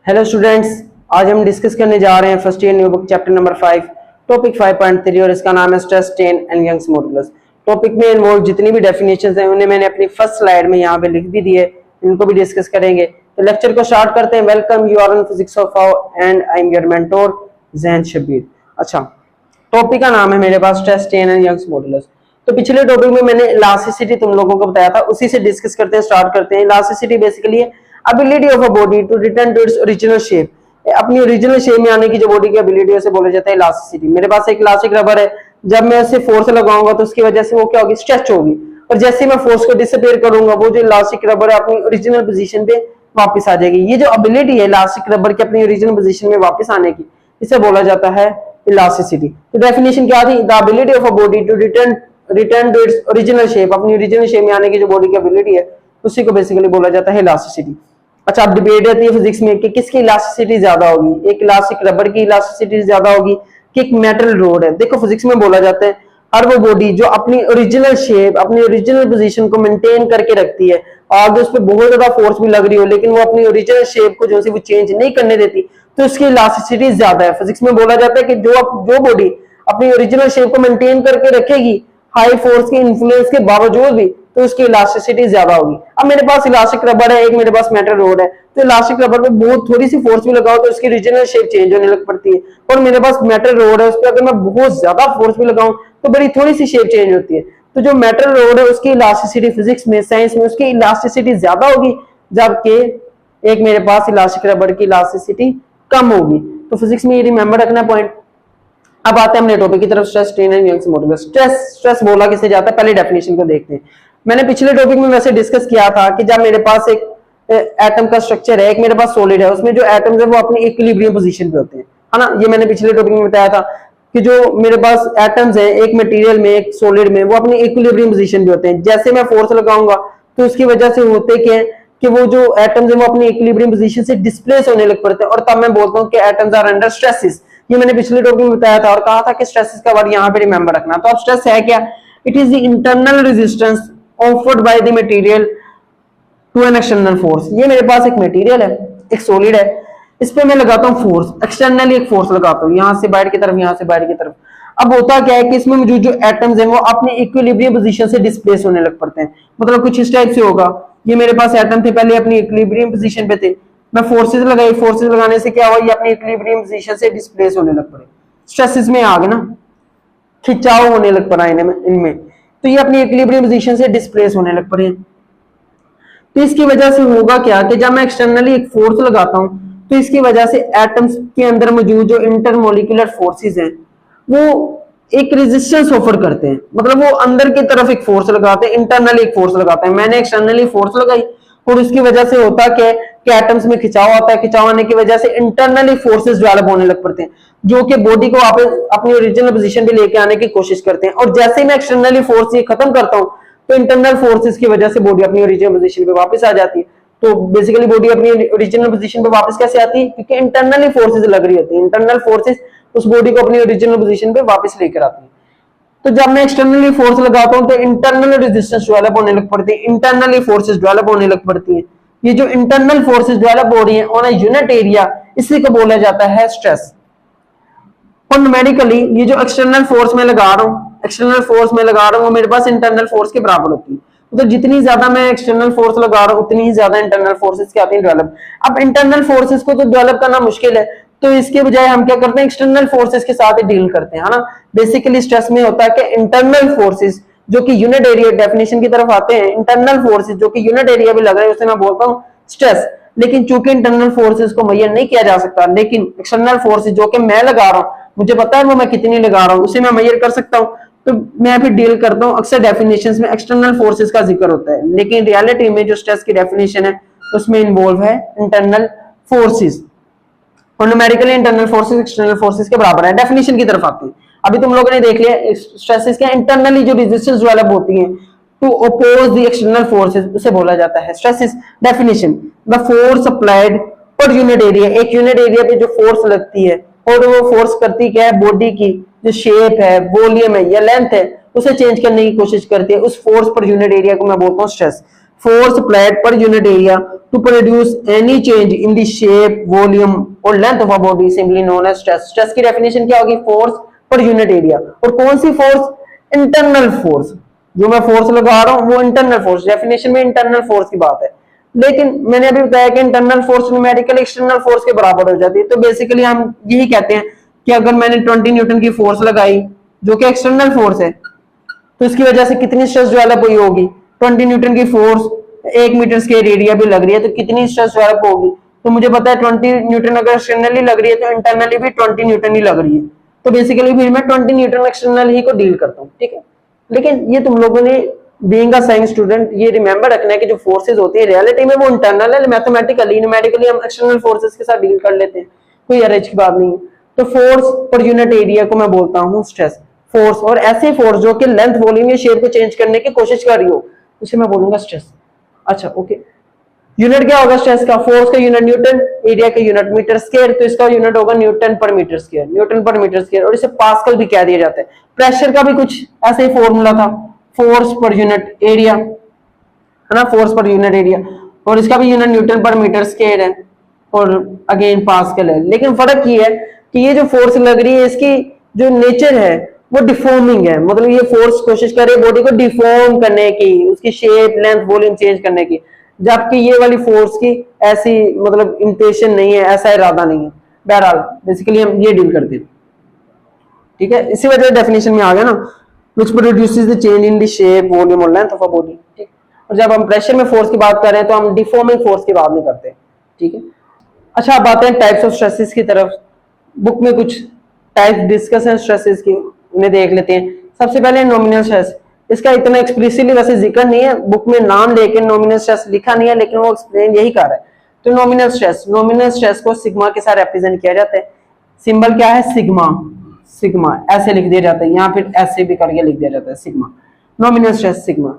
Hello students, आज हम discuss करने जा रहे हैं first year new book chapter number 5 topic 5.3 और इसका नाम है stress strain and Young's modulus. Topic में इन्वॉल्व जितनी भी डेफिनेशंस हैं उन्हें मैंने अपनी फर्स्ट स्लाइड में यहाँ पे लिख भी दिए, इनको भी डिस्कस करेंगे। तो लेक्चर को स्टार्ट करते हैं। Welcome, you are on physics of how and I am your mentor Zain Shabbir. अच्छा, टॉपिक का नाम है मेरे पास stress strain and Young's modulus. तो पिछले टॉपिक में मैंने इलास्टिसिटी तुम लोगों को बताया था, उसी से डिस्कस करते हैं, स्टार्ट करते हैं। Elasticity basically ability of a body to return to its original shape, अपनी ओरिजिनल शेप में आने की जो बॉडी की एबिलिटी है उसे बोला जाता है इलास्टिसिटी। मेरे पास एक इलास्टिक रबर है, जब मैं उसे फोर्स लगाऊंगा तो उसकी वजह से वो क्या होगी, स्ट्रेच होगी, और जैसे मैं फोर्स को डिसअपीयर करूंगा वो जो इलास्टिक रबर है अपनी ओरिजिनल पोजीशन पे वापस आ जाएगी। ये जो एबिलिटी है इलास्टिक रबर की अपनी ओरिजिनल पोजीशन में वापस आने की, इसे बोला जाता है इलास्टिसिटी। तो डेफिनेशन क्या थी, the ability of a body to return to its original shape, अपनी ओरिजिनल शेप में आने की जो बॉडी की एबिलिटी है उसी को बेसिकली बोला जाता है इलास्टिसिटी। अच्छा, अब डिबेट रहती है फिजिक्स में कि किसकी इलास्टिसिटी ज्यादा होगी, एक इलास्टिक रबर की इलास्टिसिटी ज्यादा होगी कि एक मेटल रोड है। देखो फिजिक्स में बोला जाता है हर वो बॉडी जो अपनी ओरिजिनल शेप, अपनी ओरिजिनल पोजीशन को मेंटेन करके रखती है, आगे उस पर बहुत ज्यादा फोर्स भी लग रही हो लेकिन वो अपनी ओरिजिनल शेप को जो है वो चेंज नहीं करने देती, तो उसकी इलास्टिसिटी ज्यादा है। फिजिक्स में बोला जाता है कि जो बॉडी अपनी ओरिजिनल शेप को मेंटेन करके रखेगी हाई फोर्स के इन्फ्लुएंस के बावजूद भी, तो उसकी इलास्टिसिटी ज्यादा होगी। अब मेरे पास इलास्टिक रबर है, एक मेरे पास मेटल रोड है, तो इलास्टिक रबर पे बहुत थोड़ी सी फोर्स भी लगाओ तो उसकी ओरिजिनल शेप चेंज होने लग पड़ती है, और मेरे पास मेटल रोड है उस पर अगर मैं बहुत ज्यादा फोर्स भी लगाऊं तो बड़ी थोड़ी सी शेप चेंज होती है। तो जो मेटल रोड है उसकी इलास्टिसिटी फिजिक्स में, साइंस में उसकी इलास्टिसिटी ज्यादा होगी, जबकि एक मेरे पास इलास्टिक रबर की इलास्टिसिटी कम होगी। तो फिजिक्स में ये रिमेंबर रखना पॉइंट। अब आते हैं अपने टॉपिक की तरफ, stress strain and Young's modulus. Stress बोला किसे जाता है, पहले डेफिनेशन को देखते हैं। मैंने पिछले टॉपिक में वैसे डिस्कस किया था कि जब मेरे पास एक एटम का स्ट्रक्चर है, एक मेरे पास सॉलिड है, उसमें जो एटम्स है वो अपनी इक्विलिब्रियम पोजीशन पे होते हैं, है ना। ये मैंने पिछले टॉपिक में बताया था कि जो मेरे पास एटम्स है एक मटेरियल में एक सॉलिड में, वो अपनी इक्विलिब्रियम पोजीशन पे होते हैं। जैसे मैं फोर्स लगाऊंगा तो उसकी वजह से होते क्या है कि वो जो एटम्स है वो अपनी इक्विलिब्रियम पोजीशन से डिस्प्लेस होने लग पड़ते हैं, और तब मैं बोलता हूँ कि एटम्स आर अंडर स्ट्रेसेस। ये मैंने पिछले टॉपिक में बताया था और कहा था कि स्ट्रेसेस का वर्ड यहाँ पे रिमेंबर रखना। तो अब स्ट्रेस है क्या, it is the internal resistance offered by the material to an external force. ये मेरे पास एक मटेरियल है, एक सॉलिड है, इस पे मैं लगाता हूँ फोर्स, एक्सटर्नली एक फोर्स लगाता हूँ यहाँ से बाहर की तरफ, यहाँ से बाहर की तरफ। अब होता क्या है कि इसमें मौजूद जो एटम्स हैं वो अपने इक्विलिब्रियम पोजीशन से डिस्प्लेस होने लग पड़ते हैं। मतलब कुछ इस टाइप से होगा, ये मेरे पास एटम थे पहले अपनी इक्विलिब्रियम पोजीशन पे थे, मैं फोर्सेस लगाई, फोर्सेस लगाने से क्या हुआ, ये अपनी इक्विलिब्रियम पोजीशन से डिस्प्लेस होने लग पड़े, स्ट्रेसेस में आ गए ना, खिंचाव होने लग पड़ा इनमें, तो ये अपनी इक्विलिब्रियम पोजीशन से डिस्प्लेस होने लग पड़े। तो इसकी वजह से होगा क्या कि जब मैं एक्सटर्नली एक फोर्स लगाता हूं तो इसकी वजह से एटम्स के अंदर मौजूद जो इंटरमोलिकुलर फोर्सेस हैं वो एक रेजिस्टेंस ऑफर करते हैं। मतलब वो अंदर की तरफ एक फोर्स लगाते हैं, इंटरनली एक फोर्स लगाते हैं। मैंने एक्सटर्नली फोर्स लगाई और उसकी वजह से होता क्या कि एटम्स में खिंचाव आता है, खिंचाव आने की वजह से इंटरनली फोर्सेस डेवलप होने लग पड़ते हैं जो कि बॉडी को अपनी ओरिजिनल पोजीशन पे लेके आने की कोशिश करते हैं। और जैसे ही मैं एक्सटर्नली फोर्स ये खत्म करता हूं तो इंटरनल फोर्सेस की वजह से बॉडी अपनी ओरिजिनल पोजीशन पे वापस आ जाती है। तो बेसिकली बॉडी अपनी ओरिजिनल पोजीशन पे वापस कैसे आती है, क्योंकि इंटरनली फोर्सेस लग रही होती है, इंटरनल फोर्सेस उस बॉडी को अपनी ओरिजिनल पोजीशन पे वापस लेकर आती है। तो जब मैं एक्सटर्नली फोर्स लगाता हूं तो इंटरनल रेजिस्टेंस डेवलप होने लग पड़ती है, इंटरनली फोर्सेस डेवलप होने लग पड़ती है। ये जो इंटरनल फोर्सेस डेवलप हो रही है ऑन अ यूनिट एरिया, इसी को बोला जाता है स्ट्रेस। और न्यूमेरिकली ये जो एक्सटर्नल फोर्स में लगा रहा हूँ, एक्सटर्नल फोर्स में लगा रहा हूँ वो मेरे पास इंटरनल फोर्स के बराबर होती है। तो जितनी ज्यादा मैं एक्सटर्नल फोर्स लगा रहा हूँ उतनी ही ज्यादा इंटरनल फोर्सेस क्या आती है, डेवलप। अब इंटरनल फोर्सेस को तो डेवलप करना मुश्किल है, तो इसके बजाय हम क्या करते हैं, एक्सटर्नल फोर्सेस के साथ ही डील करते हैं, है ना। बेसिकली स्ट्रेस में होता है कि इंटरनल फोर्सेस जो कि यूनिट एरिया, डेफिनेशन की तरफ आते हैं, इंटरनल फोर्सेस जो कि यूनिट एरिया भी लग रहे हैं उसे मैं बोलता हूँ स्ट्रेस। लेकिन चूंकि इंटरनल फोर्सेस को मेजर नहीं किया जा सकता, लेकिन एक्सटर्नल फोर्सेस जो कि मैं लगा रहा हूँ मुझे पता है वो मैं कितनी लगा रहा हूँ, उसे मैं मेजर कर सकता हूँ, तो मैं भी डील करता हूँ। अक्सर डेफिनेशंस में एक्सटर्नल फोर्सेस का जिक्र होता है, लेकिन रियलिटी में जो स्ट्रेस की डेफिनेशन है उसमें इन्वॉल्व है इंटरनल फोर्सेस। और numerically internal forces external forces के बराबर है। डेफिनेशन की तरफ आते हैं, अभी तुम लोगों ने देख लिया स्ट्रेसेस के इंटरनली जो रेजिस्टेंस डेवलप होती है to oppose the external forces, उसे बोला जाता है stresses. Definition, the force applied per unit area, एक यूनिट एरिया पे जो फोर्स लगती है और वो फोर्स करती क्या है, बॉडी की जो शेप है, वॉल्यूम है या लेंथ है उसे चेंज करने की कोशिश करती है, उस फोर्स पर यूनिट एरिया को मैं बोलता हूँ stress. Force applied per unit area to produce any change in the shape, volume और length of a body simply known as stress. Stress की डेफिनेशन क्या होगी? फोर्स पर यूनिट एरिया। और कौन सी फोर्स? Internal force. जो मैं फोर्स लगा रहा हूं वो इंटरनल फोर्स, डेफिनेशन में इंटरनल फोर्स की बात है। लेकिन मैंने अभी बताया कि internal force numerical external force के बराबर हो जाती है। तो बेसिकली हम यही कहते हैं कि अगर मैंने 20 न्यूटन की फोर्स लगाई जो कि एक्सटर्नल फोर्स है, तो इसकी वजह से कितनी स्ट्रेस डेवलप हुई होगी? 20 न्यूटन की फोर्स 1 मीटर स्क्वायर एरिया भी लग रही है तो कितनी स्ट्रेस डेवलप होगी? तो मुझे पता है 20 न्यूटन अगर एक्सटर्नली लग रही है तो इंटरनली भी 20 न्यूटन ही लग रही है। तो बेसिकली फिर मैं 20 न्यूटन एक्सटर्नल ही को डील करता हूँ, ठीक है। लेकिन ये तुम लोगों ने बीइंग अ साइंस स्टूडेंट ये रिमेंबर रखना है कि जो फोर्सेज होती है रियलिटी में वो इंटरनल है, मैथमेटिकली न्यूमेरिकली हम एक्सटर्नल फोर्सेस के साथ डील कर लेते हैं, कोई अरेंज की बात नहीं है। तो फोर्स पर यूनिट एरिया को मैं बोलता हूँ स्ट्रेस। फोर्स और ऐसी फोर्स जो कि लेंथ, वॉल्यूम या शेप को चेंज करने की कोशिश कर रही हो उसे मैं बोलूंगा स्ट्रेस। अच्छा ओके, यूनिट क्या होगा स्ट्रेस का? फोर्स का यूनिट न्यूटन, एरिया का यूनिट मीटर स्क्वायर, तो इसका यूनिट होगा Newton per metre square, Newton per metre square. और इसे पास्कल भी कह दिया जाता है। प्रेशर का भी कुछ ऐसे ही फॉर्मूला था, फोर्स पर यूनिट एरिया, है ना, फोर्स पर यूनिट एरिया। और इसका भी unit newton per metre square है और अगेन पास्कल है। लेकिन फर्क ये है कि ये जो फोर्स लग रही है इसकी जो नेचर है वो डिफॉर्मिंग है, मतलब ये फोर्स कोशिश करे बॉडी को डिफॉर्म करने की, उसकी शेप, लेंथ, वॉल्यूम चेंज करने की, जबकि ये वाली फोर्स की ऐसी मतलब इंटेंशन नहीं है, ऐसा इरादा नहीं है। बहरहाल बेसिकली हम ये डील करते हैं, ठीक है। इसी वजह से डेफिनेशन में आ गया ना, which produces the change in the shape, volume और length of a body, ठीक। और जब हम प्रेशर में फोर्स की बात कर रहे हैं तो हम डिफॉर्मिंग फोर्स की बात नहीं करते, ठीक है। अच्छा अब आते हैं टाइप्स ऑफ स्ट्रेसेस की तरफ। बुक में कुछ टाइप डिस्कस है स्ट्रेसेस की, उन्हें देख लेते हैं। सबसे पहले नॉमिनल स्ट्रेस, इसका इतना एक्सप्लिसिटली वैसे जिक्र नहीं है, बुक में नाम लेके नॉमिनल स्ट्रेस लिखा नहीं है, लेकिन वो एक्सप्लेन यही कर रहा है। तो नॉमिनल स्ट्रेस को सिग्मा के साथ रिप्रेजेंट किया जाता है। सिंबल क्या है? सिग्मा। सिग्मा ऐसे लिख दिया जाता है, यहाँ फिर ऐसे भी करके लिख दिया जाता है सिग्मा। Nominal stress sigma.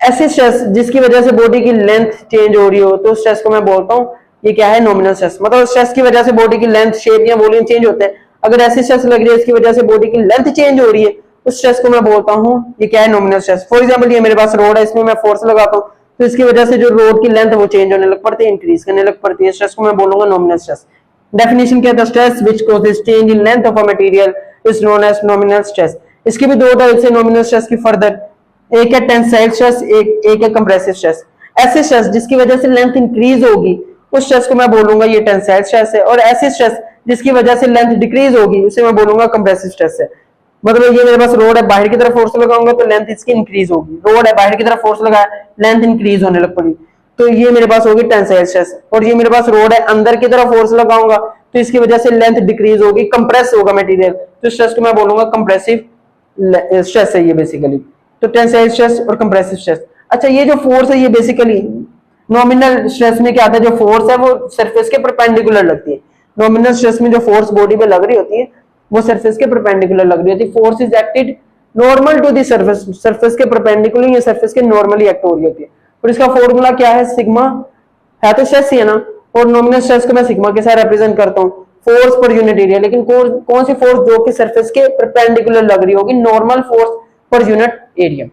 ऐसे स्ट्रेस जिसकी वजह से बॉडी की लेंथ चेंज हो रही हो तो स्ट्रेस को मैं बोलता हूँ ये क्या है? Nominal stress. मतलब स्ट्रेस की वजह से बॉडी की लेंथ, शेप या वॉल्यूम चेंज होते हैं। अगर ऐसी स्ट्रेस लग रही है इसकी वजह से बॉडी की लेंथ चेंज हो रही है उस स्ट्रेस को मैं बोलता हूँ ये क्या है? Nominal stress. फॉर एग्जाम्पल ये मेरे पास रोड है, इसमें मैं फोर्स लगाता हूँ तो इसकी वजह से जो रोड की लेंथ वो चेंज होने लग पड़ती है, इंक्रीज करने लग पड़ती है। स्ट्रेस को मैं बोलूंगा नॉमिनल स्ट्रेस। डेफिनेशन क्या था? Stress which causes change in length of a material is known as nominal stress. इसकी भी दो टाइप्स है नॉमिनल स्ट्रेस की फर्दर, एक है टेंसाइल स्ट्रेस, एक है कंप्रेसिव स्ट्रेस। ऐसे स्ट्रेस जिसकी वजह से लेंथ इंक्रीज होगी उस स्ट्रेस को मैं बोलूंगा ये टेंसाइल स्ट्रेस है, और ऐसे स्ट्रेस जिसकी वजह से लेंथ डिक्रीज होगी उसे मैं बोलूंगा कंप्रेसिव स्ट्रेस है। मतलब ये मेरे पास रोड है, बाहर की तरफ फोर्स लगाऊंगा तो लेंथ इसकी इंक्रीज होगी। रोड है, बाहर की तरफ फोर्स लगाया, लेंथ इंक्रीज होने लग पड़ी, तो ये मेरे पास होगी टेंसाइल स्ट्रेस। और ये मेरे पास रोड है, अंदर की तरफ फोर्स लगाऊंगा तो इसकी वजह से लेंथ डिक्रीज होगी, कंप्रेस होगा मटेरियल, तो स्ट्रेस को मैं बोलूंगा कंप्रेसिव स्ट्रेस है ये बेसिकली। तो टेंसाइल स्ट्रेस और कंप्रेसिव स्ट्रेस। अच्छा ये जो फोर्स है ये बेसिकली नॉमिनल स्ट्रेस में क्या आता है? जो फोर्स है वो सरफेस के परपेंडिकुलर लगती है। नॉमिनल स्ट्रेस में जो फोर्स बॉडी पे लग रही होती है वो सरफेस के परपेंडिकुलर लग रही होती है। Force is acted normal to the surface, surface के परपेंडिकुलर या सरफेस के नॉर्मली एक्ट हो रही होती है। और इसका फॉर्मूला क्या है? सिग्मा है तो स्ट्रेस ही है ना, और नॉमिनल स्ट्रेस को मैं सिग्मा के साथ रिप्रेजेंट करता हूँ, फोर्स पर यूनिट एरिया। लेकिन कौन सी फोर्स? जो कि सरफेस के परपेंडिकुलर लग रही होगी, नॉर्मल फोर्स पर यूनिट एरिया,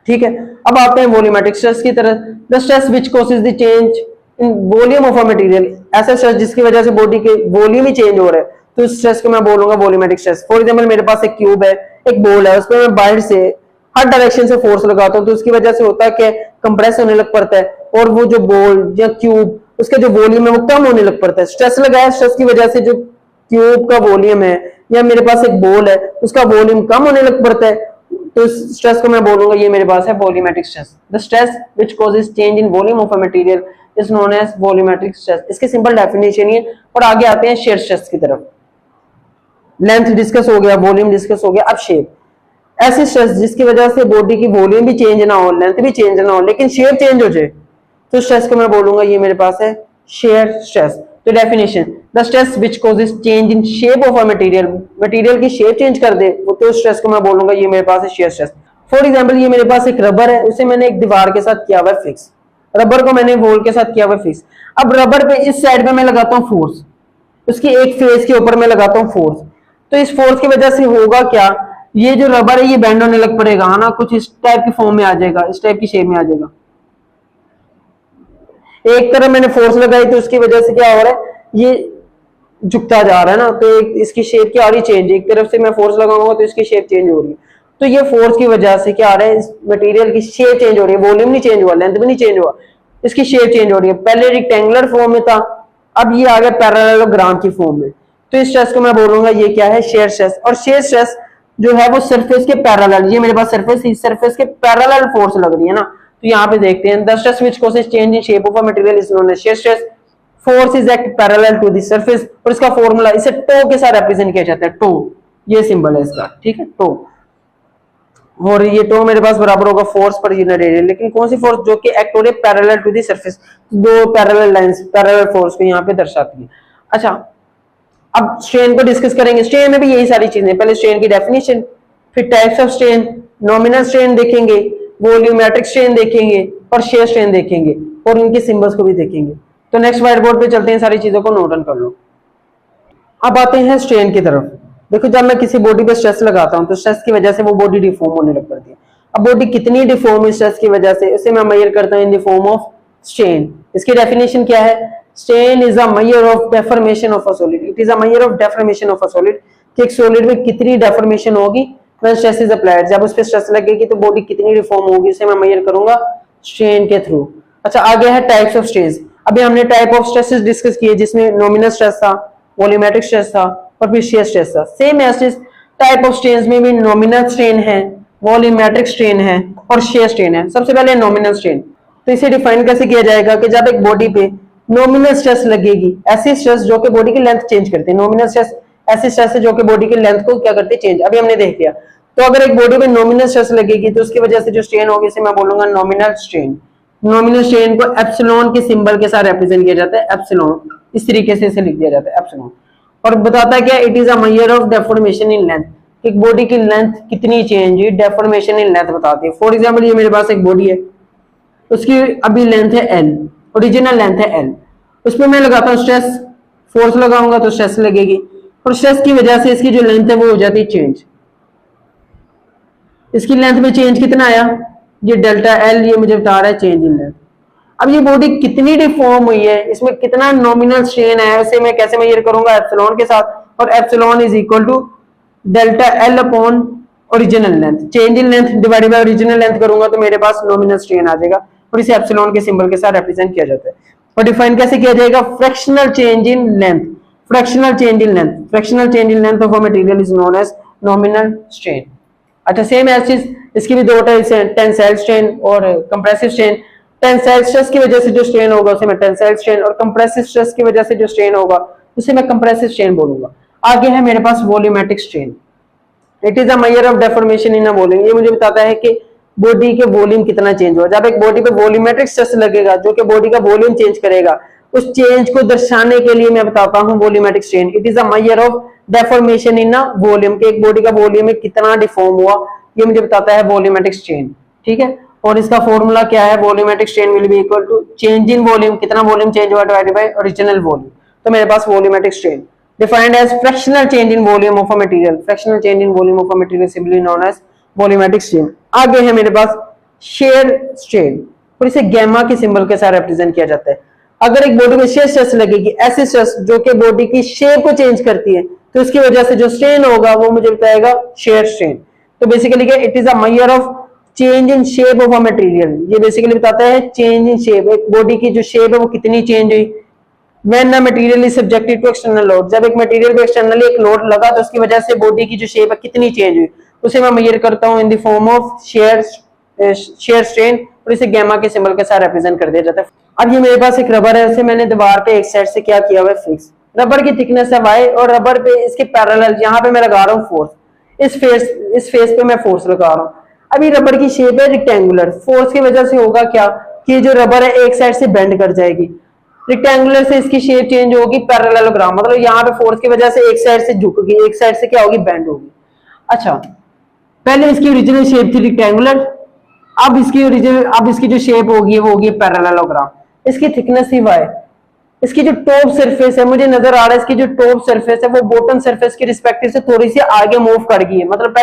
ठीक है। अब आते हैं वॉल्यूमेट्रिक स्ट्रेस की तरह। The stress which causes the change in volume of a material, ऐसा स्ट्रेस जिसकी वजह से बॉडी के वॉल्यूम ही चेंज हो रहा है तो उस स्ट्रेस को मैं बोलूंगा वॉल्यूमेट्रिक स्ट्रेस। फॉर एग्जांपल मेरे पास एक क्यूब है, एक बॉल है, उस पर मैं बाहर से हर डायरेक्शन से फोर्स लगाता हूं तो उसकी वजह से होता है कि कंप्रेस होने लग पड़ता है और वो जो बॉल या क्यूब उसका जो वॉल्यूम है वो कम होने लग पड़ता है। स्ट्रेस लगाया, स्ट्रेस की वजह से जो क्यूब का वॉल्यूम है या मेरे पास एक बॉल है उसका वॉल्यूम कम होने लग पड़ता है, तो इस स्ट्रेस को मैं बोलूंगा ये मेरे पास है volumetric stress. The stress which causes change in volume of a material is known as volumetric stress. इसके सिंपल डेफिनेशन ये। और आगे आते हैं शेयर स्ट्रेस की तरफ। लेंथ डिस्कस हो गया, वॉल्यूम डिस्कस हो गया, अब शेप। ऐसी स्ट्रेस जिसकी वजह से बॉडी की वॉल्यूम भी चेंज ना हो, लेंथ भी चेंज ना हो, लेकिन शेप चेंज हो जाए, तो स्ट्रेस को मैं बोलूंगा ये मेरे पास है शेयर स्ट्रेस। तो definition, the stress which causes change in shape of a material, material की शेप चेंज कर दे तो स्ट्रेस को मैं बोलूंगा ये मेरे पास है शेयर स्ट्रेस। फॉर एग्जांपल ये मेरे पास एक रबर है, उसे मैंने एक दीवार के साथ किया हुआ है फिक्स, रबर को मैंने वॉल के साथ किया हुआ फिक्स। अब रबर पे इस साइड पे मैं लगाता हूँ फोर्स, उसकी एक फेस के ऊपर मैं लगाता हूँ फोर्स, तो इस फोर्स की वजह से होगा क्या? ये जो रबर है ये बेंड होने लग पड़ेगा, है ना, कुछ इस टाइप की फॉर्म में आ जाएगा, इस टाइप की शेप में आ जाएगा। एक तरफ मैंने फोर्स लगाई तो उसकी वजह से क्या हो रहा है, ये झुकता जा रहा है ना, तो इसकी शेप क्या आ रही चेंज, एक तरफ से मैं फोर्स लगाऊंगा तो इसकी शेप चेंज हो रही है। तो ये फोर्स की वजह से क्या आ रहा है, इस मटेरियल की शेप चेंज हो रही है, वॉल्यूम नहीं चेंज हुआ, लेंथ भी नहीं चेंज हुआ, इसकी शेप चेंज हो रही है। पहले रेक्टेंगुलर फॉर्म में था, अब ये आ गया पैरेललोग्राम की फॉर्म में। तो इस स्ट्रेस को मैं बोलूंगा ये क्या है, शेयर स्ट्रेस। और शेयर स्ट्रेस जो है वो सरफेस के पैरेलल, ये मेरे पास सरफेस, इस सरफेस के पैरेलल फोर्स लग रही है ना। तो यहाँ पे देखते हैं, the stress which causes change in shape of a material is known as shear stress, force is act parallel to the surface. और इसका फॉर्मूला, इसे टो के साथ रिप्रेजेंट किया जाता है, टो, ये सिंबल है इसका, ठीक है, टो। और ये टो मेरे पास बराबर होगा फोर्स पर यूनिट एरिया। लेकिन कौन सी फोर्स, जो कि एक्ट हो रही है पैरेलल टू द सरफेस, दो पैरेलल लाइंस पैरेलल फोर्स को यहाँ पे दर्शाती है। अच्छा, अब स्ट्रेन को डिस्कस करेंगे। स्ट्रेन में भी यही सारी चीजें, पहले स्ट्रेन की डेफिनेशन, फिर types of strain, nominal strain देखेंगे, वॉल्यूमेट्रिक स्ट्रेन देखेंगे और शेयर स्ट्रेन देखेंगे, और इनके सिंबल्स को भी देखेंगे। तो नेक्स्ट व्हाइट बोर्ड पे चलते हैं, सारी चीजों को नोट डाउन कर लो। अब आते हैं स्ट्रेन की तरफ। देखो, जब मैं किसी बॉडी पे स्ट्रेस लगाता हूं तो स्ट्रेस की वजह से वो बॉडी डिफॉर्म होने लग पड़ती है। अब बॉडी कितनी डिफॉर्म है स्ट्रेस की वजह से, उसे मैं मेजर करता हूं in the form of strain. इसकी डेफिनेशन क्या है, strain is a measure of deformation of a solid, it is a measure of deformation of a solid, कि एक सॉलिड में कितनी डेफॉर्मेशन होगी व्हेन स्ट्रेस इज अप्लाइड, जब उस पे स्ट्रेस लगेगी तो बॉडी कितनी डिफॉर्म होगी, उसे मैं मेजर करूंगा स्ट्रेन के थ्रू। अच्छा, आगे है टाइप्स ऑफ स्ट्रेस। अभी हमने टाइप ऑफ स्ट्रेसेस डिस्कस किए, जिसमें नॉमिनल स्ट्रेस था, वॉल्यूमेट्रिक स्ट्रेस था और फिर शेयर स्ट्रेस था। Same as type of strain में भी नॉमिनल स्ट्रेन है, वॉल्यूमेट्रिक स्ट्रेन है और शेयर स्ट्रेन है। सबसे पहले नॉमिनल स्ट्रेन, तो इसे डिफाइन कैसे किया जाएगा कि जब एक बॉडी पे नॉमिनल स्ट्रेस लगेगी, ऐसी स्ट्रेस जो कि बॉडी की लेंथ चेंज करते हैं, नॉमिनल स्ट्रेस ऐसी स्ट्रेस है जो कि बॉडी की लेंथ को क्या करते हैं, चेंज। अभी हमने देख लिया। तो अगर एक बॉडी में नॉमिनल स्ट्रेस लगेगी तो उसकी वजह से जो स्ट्रेन होगी, इसे मैं बोलूंगा नॉमिनल स्ट्रेन। नॉमिनल स्ट्रेन को एप्सिलॉन के सिंबल के साथ रिप्रेजेंट किया जाता है, एप्सिलॉन, इस तरीके से इसे लिख दिया जाता है, एप्सिलॉन। और बताता है क्या, it is a measure of deformation in length, एक बॉडी की लेंथ कितनी चेंज हुई, डेफॉर्मेशन इन लेंथ बताती है। फॉर एग्जांपल, ये मेरे पास एक बॉडी है, उसकी अभी लेंथ है एल, ओरिजिनल लेंथ है एल, उसमें मैं लगाता हूँ स्ट्रेस, फोर्स लगाऊंगा तो स्ट्रेस लगेगी, और स्ट्रेस की वजह से इसकी जो लेंथ है वो हो जाती है चेंज। इसकी लेंथ में चेंज कितना आया, ये डेल्टा एल, ये मुझे बता रहा है चेंज इन लेंथ। अब ये बॉडी कितनी डिफॉर्म हुई है, इसमें कितना नॉमिनल स्ट्रेन है, उसे मैं कैसे मेजर करूंगा, एप्सिलॉन के साथ, और epsilon is equal to delta L upon original length, change in length divided by original length करूंगा तो मेरे पास नॉमिनल स्ट्रेन आ जाएगा, और इसे एप्सिलॉन के सिंबल के साथ रिप्रेजेंट किया जाता है। और डिफाइन कैसे किया जाएगा, fractional change in length, fractional change in length, fractional change in length of a material is known as nominal strain. अच्छा, सेम एज चीज, इसकी भी दो टाइप्स हैं, टेंसाइल स्ट्रेन और कंप्रेसिव स्ट्रेन। टेंसाइल स्ट्रेस की वजह से जो स्ट्रेन होगा उसे मैं टेंसाइल स्ट्रेन, और कंप्रेसिव स्ट्रेस की वजह से जो स्ट्रेन होगा उसे मैं कंप्रेसिव स्ट्रेन बोलूंगा। आगे है मेरे पास volumetric strain, it is a measure of deformation in a volume, ये मुझे बताता है कि बॉडी के वॉल्यूम कितना चेंज हुआ। जब एक बॉडी पे वॉल्यूमेट्रिक स्ट्रेस लगेगा जो कि बॉडी का वॉल्यूम चेंज करेगा, उस चेंज को दर्शाने के लिए मैं बताता हूं volumetric strain. It is a measure of deformation in a volume, के एक बॉडी का वॉल्यूम में कितना डिफॉर्म हुआ, ये मुझे बताता है वॉल्यूमेट्रिक स्ट्रेन, ठीक है। और इसका फॉर्मूला क्या है, volumetric strain will be equal to change in volume, कितना वॉल्यूम चेंज हुआ डिवाइडेड बाय ओरिजिनल वॉल्यूम। तो मेरे पास volumetric strain defined as fractional change in volume of a material, fractional change in volume of a material simply known as volumetric strain। आगे है मेरे पास shear strain, और इसे gamma के सिंबल के साथ रिप्रेजेंट किया जाता है। अगर एक बॉडी में shear स्ट्रेस लगेगी, ऐसी स्ट्रेस जो कि बॉडी की शेप को चेंज करती है, तो इसकी वजह से जो स्ट्रेन होगा वो मुझे बताएगा shear strain। तो बेसिकली क्या, it is a measure of change in shape of a material, ये बेसिकली बताता है चेंज इन शेप, एक बॉडी की जो शेप है वो कितनी चेंज हुई। When a material is subjected to external load, जब एक मटेरियल पे एक्सटर्नली एक लोड लगा तो उसकी वजह से बॉडी की जो शेप है कितनी चेंज हुई, उसे मैं मेजर करता हूं in the form of shear strain, और इसे गैमा के सिंबल के साथ रिप्रेजेंट कर दिया जाता है। अब ये मेरे पास एक रबर है, उसे मैंने दीवार पे एक साइड से क्या किया हुआ है, फिक्स। रबर की थिकनेस है y, और रबर पे इसके पैरेलल यहाँ पे मैं लगा रहा हूँ फोर्स, इस फेस पे मैं फोर्स लगा रहा हूँ। अभी रबर की शेप है रेक्टेंगुलर, फोर्स की वजह से होगा क्या कि जो रबर है एक साइड से बेंड कर जाएगी, रेक्टेंगुलर से इसकी शेप चेंज होगी पैरेललोग्राम, मतलब यहाँ पे फोर्स की वजह से एक साइड से झुकेगी, एक साइड से क्या होगी, बेंड होगी। अच्छा, पहले इसकी ओरिजिनल शेप थी रेक्टेंगुलर, अब इसकी जो शेप होगी वो होगी पैरेललोग्राम। इसकी थिकनेस ही y, इसकी जो टॉप सरफेस है, मुझे नजर आ रहा है इसकी जो टॉप सरफेस है वो बॉटम सरफेस के रिस्पेक्टिव से थोड़ी सी आगे मूव कर गई है, मतलब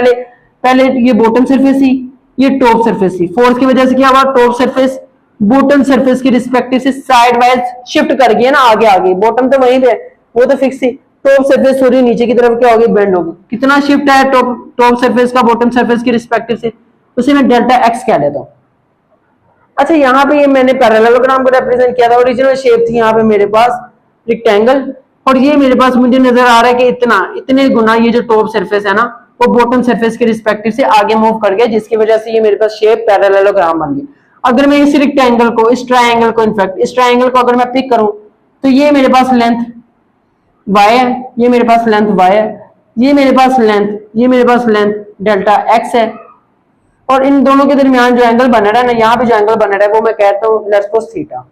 पहले ये बॉटम सरफेस थी, ये टॉप सरफेस थी, फोर्स की वजह से क्या हुआ, टॉप सरफेस बॉटम सरफेस की रिस्पेक्टिव से साइड वाइज शिफ्ट कर गई है ना, आगे आगे। बॉटम तो वहीं पे वो तो फिक्स थी। टॉप सरफेस थोड़ी नीचे की तरफ क्या होगी, बेंड होगी। कितना शिफ्ट है टॉप सरफेस का बॉटम सरफेस की रिस्पेक्टिव से, उसे मैं डेल्टा एक्स कह लेता हूँ। अच्छा यहाँ पे ये मैंने पैरेललोग्राम को रिप्रेजेंट किया था, ओरिजिनल शेप थी यहाँ पे मेरे पास रेक्टेंगल, और ये मेरे पास मुझे नजर आ रहा है कि इतने गुना ये जो टॉप सरफेस है ना वो बॉटम सरफेस के रिस्पेक्टिव से आगे मूव कर गया, जिसकी वजह से ये मेरे पास शेप पैरेललोग्राम बन गई। अगर मैं इस रेक्टेंगल को, इस ट्रायंगल को, इनफैक्ट इस ट्रायंगल को अगर मैं पिक करूं तो ये मेरे पास लेंथ y है, ये मेरे पास लेंथ y है, ये मेरे पास लेंथ डेल्टा x है, और इन दोनों के दरमियान जो एंगल बन रहा है ना, यहाँ पे जो एंगल बन रहा है वो मैं कहता हूँ लेट्स कोस थीटा।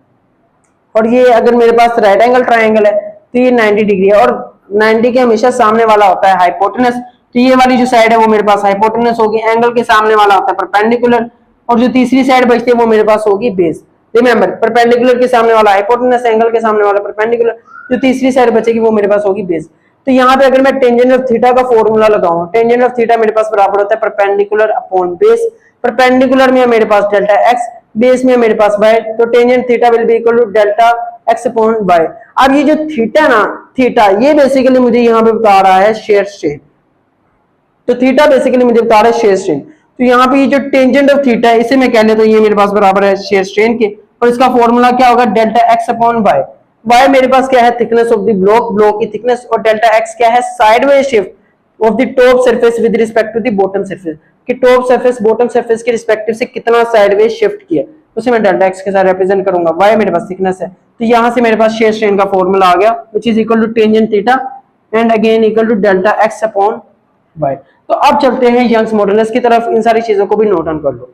और ये अगर मेरे पास राइट एंगल ट्रायंगल है तो ये 90 डिग्री है, और 90 के हमेशा सामने वाला होता है हाइपोटेनस, तो ये वाली जो साइड है वो मेरे पास हाइपोटेनस होगी। एंगल के सामने वाला होता है परपेंडिकुलर, और जो तीसरी साइड बचती है वो मेरे पास होगी बेस। रिमेंबर, परपेंडिकुलर के सामने वाला हाइपोटेनस, एंगल के सामने वाला परपेंडिकुलर, जो तीसरी साइड बचेगी वो मेरे पास होगी बेस। तो यहाँ पे अगर मैं टेंजेंट ऑफ थीटा का फॉर्मूला लगाऊं, टेंजेंट ऑफ थीटा मेरे पास बराबर होता है परपेंडिकुलर अपॉन बेस। परपेंडिकुलर में मेरे पास डेल्टा एक्स, बेस में मेरे पास y, तो tangent theta will be equal to delta x upon y। अब ये जो थीटा ना, थीटा ये बेसिकली मुझे यहाँ पे बता रहा है शेयर स्ट्रेन, तो थीटा बेसिकली मुझे बता रहा है शेयर स्ट्रेन। तो यहाँ पे ये जो टेंजेंट ऑफ थीटा है इसे मैं कह लेता हूँ ये मेरे पास बराबर है शेयर स्ट्रेन के, और इसका फॉर्मूला क्या होगा, delta x upon y। y मेरे पास क्या है, थिकनेस ऑफ द ब्लॉक की थिकनेस, और डेल्टा x क्या है, sideways shift of the top surface with respect to the bottom surface, कि टॉप सरफेस बॉटम सरफेस के रिस्पेक्टिव से कितना साइडवेज शिफ्ट किया, उसे मैं डेल्टा एक्स के साथ रिप्रेजेंट करूंगा। y मेरे पास थिकनेस है, तो यहां से मेरे पास शेयर स्ट्रेन का फॉर्मूला आ गया which is equal to tangent theta and again equal to delta x upon y। तो अब चलते हैं यंग्स मॉडुलस की तरफ, इन सारी चीजों को भी नोट डाउन कर लो।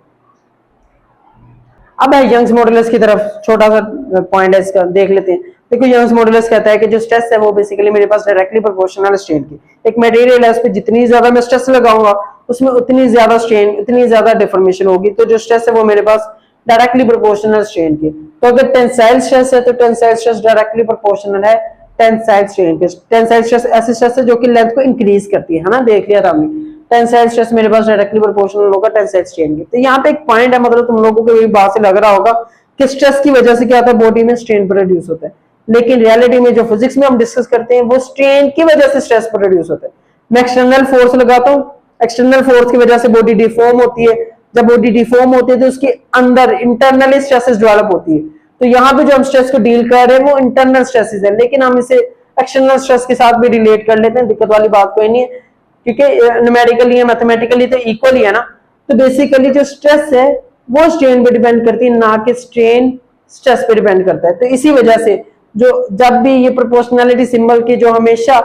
अब है यंग्स मॉडुलस की तरफ, छोटा सा पॉइंट है इसका, देख लेते हैं। देखो यंग्स मॉडुलस कहता है कि जो स्ट्रेस है वो बेसिकली मेरे पास डायरेक्टली प्रोपोर्शनल स्ट्रेन की, एक मटेरियल है उस पर जितनी ज्यादा मैं स्ट्रेस लगाऊंगा उसमें उतनी ज्यादा स्ट्रेन, उतनी ज्यादा डिफॉर्मेशन होगी, तो जो स्ट्रेस है वो मेरे पास डायरेक्टली प्रोपोर्शनल स्ट्रेन की। तो अगर टेंसाइल स्ट्रेस है तो टेंसाइल स्ट्रेस डायरेक्टली प्रोपोर्शनल है टेंसाइल स्ट्रेन के। टेंसाइल स्ट्रेस ऐसी स्ट्रेस है जो कि लेंथ को इंक्रीज करती है ना, देख लिया था हमने। टेंसाइल स्ट्रेस मेरे पास डायरेक्टली प्रोपोर्शनल होगा टेंसाइल स्ट्रेन के। तो यहाँ पे एक पॉइंट है, मतलब तुम लोगों को ये बात से लग रहा होगा कि स्ट्रेस की वजह से क्या होता है, बॉडी में स्ट्रेन प्रोड्यूस होता है, लेकिन रियलिटी में जो फिजिक्स में हम डिस्कस करते हैं वो स्ट्रेन की वजह से स्ट्रेस प्रोड्यूस होता है। मैं एक्सटर्नल फोर्स लगाता हूँ, एक्सटर्नल फोर्स की वजह से बॉडी डिफॉर्म होती है, जब बॉडी डिफॉर्म होती है तो उसके अंदर इंटरनली स्ट्रेसेस डेवलप होती है। तो यहाँ पे जो हम स्ट्रेस को डील कर रहे हैं वो इंटरनल स्ट्रेसेस है, लेकिन हम इसे एक्सटर्नल स्ट्रेस के साथ भी रिलेट कर लेते हैं, दिक्कत वाली बात कोई नहीं है, क्योंकि न्यूमेरिकली या मैथमेटिकली तो इक्वल ही है ना। तो बेसिकली जो स्ट्रेस है वो स्ट्रेन पे डिपेंड करती है, ना कि स्ट्रेन स्ट्रेस पे डिपेंड करता है। तो इसी वजह से जो जब भी ये प्रोपोर्शनैलिटी सिंबल की जो हमेशा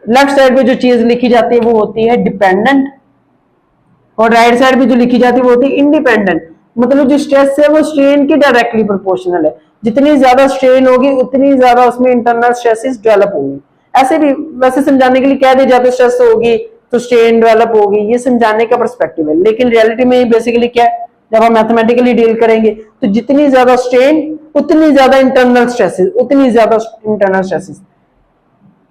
लेफ्ट साइड पे जो चीज लिखी जाती है वो होती है डिपेंडेंट, और राइट साइड पे जो लिखी जाती है वो होती है इंडिपेंडेंट। मतलब जो स्ट्रेस है वो स्ट्रेन की डायरेक्टली प्रोपोर्शनल है, जितनी ज्यादा स्ट्रेन होगी उतनी ज्यादा उसमें इंटरनल स्ट्रेसेस डेवलप होंगी। ऐसे भी वैसे समझाने के लिए कह दिया जाता है स्ट्रेस होगी तो स्ट्रेन डेवलप होगी, ये समझाने का पर्सपेक्टिव है, लेकिन रियलिटी में बेसिकली क्या है, जब हम मैथमेटिकली डील करेंगे तो जितनी ज्यादा स्ट्रेन उतनी ज्यादा इंटरनल स्ट्रेसेस, उतनी ज्यादा इंटरनल स्ट्रेसेस।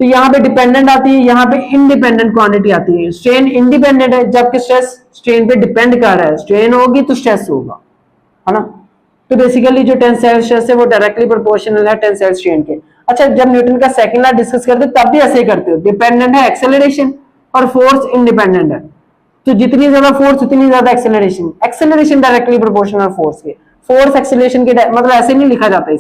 तो यहाँ पे डिपेंडेंट आती है, यहाँ पे इंडिपेंडेंट क्वांटिटी आती है। स्ट्रेन इंडिपेंडेंट है जबकि स्ट्रेस स्ट्रेन पे डिपेंड कर रहा है, स्ट्रेन होगी तो स्ट्रेस होगा, है ना। तो बेसिकली जो टेंसाइल स्ट्रेस है वो डायरेक्टली प्रोपोर्शनल है टेंसाइल स्ट्रेन के। अच्छा, जब न्यूटन का सेकंड लॉ डिस्कस करते हो तब भी ऐसे ही करते हो, डिपेंडेंट है एक्सेलरेशन और फोर्स इंडिपेंडेंट है, तो जितनी ज्यादा फोर्स उतनी ज्यादा acceleration, acceleration directly proportional force के। फोर्स एक्सेलरेशन के मतलब ऐसे नहीं लिखा जाता,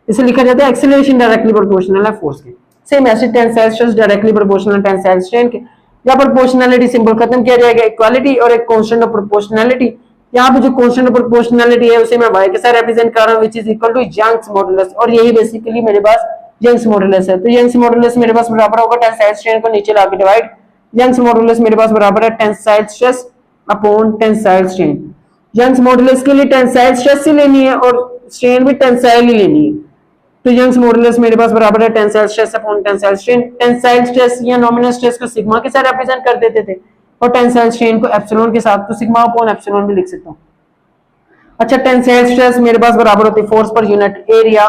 इसे लिखा जाता है एक्सेलरेशन डायरेक्टली प्रोपोर्शनल है फोर्स के। सेम ऐसे tensile stress directly proportional tensile strain के। जब प्रोपोर्शनैलिटी सिंबल खत्म किया जाएगा, इक्वालिटी और एक कांस्टेंट ऑफ प्रोपोर्शनैलिटी। यहाँ पे जो कांस्टेंट ऑफ प्रोपोर्शनैलिटी है उसे मैं y के साथ रिप्रेजेंट कर रहा हूँ which is equal to Young's modulus, और यही बेसिकली मेरे पास यंग्स मॉडुलस है। तो यंग्स मॉडुलस मेरे पास बराबर होगा टेंसाइल स्ट्रेन को नीचे लाके डिवाइड, यंग्स मॉडुलस मेरे पास बराबर है tensile stress upon tensile strain. Young's modulus के लिए टेंसाइल स्ट्रेस ही लेनी है और स्ट्रेन भी टेंसाइल ही लेनी है। तो यंग्स मॉडुलस मेरे पास बराबर है tensile stress upon tensile strain. Tensile stress या नॉमिनल स्ट्रेस को सिग्मा के साथ रिप्रेजेंट कर देते थे और टेंसाइल स्ट्रेन को एप्सिलॉन के साथ, तो सिग्मा अपॉन एप्सिलॉन भी लिख सकता हूं। अच्छा, टेंसाइल स्ट्रेस मेरे पास बराबर होती है फोर्स पर यूनिट एरिया,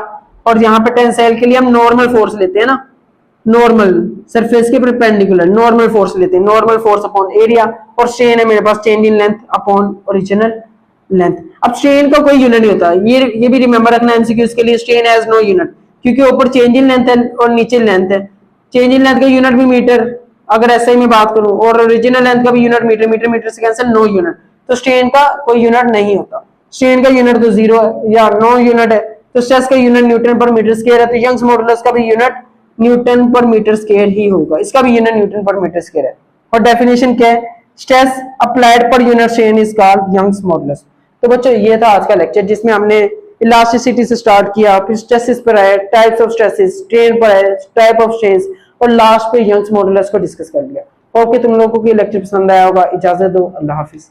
और यहाँ पे टेंसाइल के लिए हम नॉर्मल फोर्स लेते हैं ना, नॉर्मल सरफेस के परपेंडिकुलर नॉर्मल फोर्स लेते हैं, नॉर्मल फोर्स अपॉन एरिया, और स्ट्रेन है मेरे पास change in length upon original length. अब स्ट्रेन का कोई यूनिट नहीं होता, ये भी रिमेंबर रखना एमसीक्यूज के लिए, स्ट्रेन हैज नो यूनिट, क्योंकि ऊपर चेंज इन लेंथ है और नीचे लेंथ है। चेंज इन लेंथ का यूनिट भी मीटर, अगर ऐसे ही मैं बात करूं, और ओरिजिनल लेंथ का भी यूनिट मीटर, मीटर मीटर से कैंसिल, नो यूनिट। तो स्ट्रेन का कोई यूनिट नहीं होता, स्ट्रेन का यूनिट तो जीरो है या नो यूनिट है। तो स्ट्रेस का unit newton per metre square है, तो यंग्स मॉडुलस का भी unit newton per metre square ही होगा, इसका भी unit newton per metre square है। और डेफिनेशन क्या है, stress applied per unit strain is called Young's modulus. तो बच्चों ये था आज का लेक्चर, जिसमें हमने इलास्टिसिटी से स्टार्ट किया, फिर स्ट्रेसेस पर आए, टाइप्स ऑफ स्ट्रेसेस, स्ट्रेन पर आए, टाइप ऑफ स्ट्रेस, और लास्ट पे यंग्स मॉडुलस को डिस्कस कर लिया। ओके, तुम लोगों को ये लेक्चर पसंद आया होगा। इजाजत दो, अल्लाह हाफिज।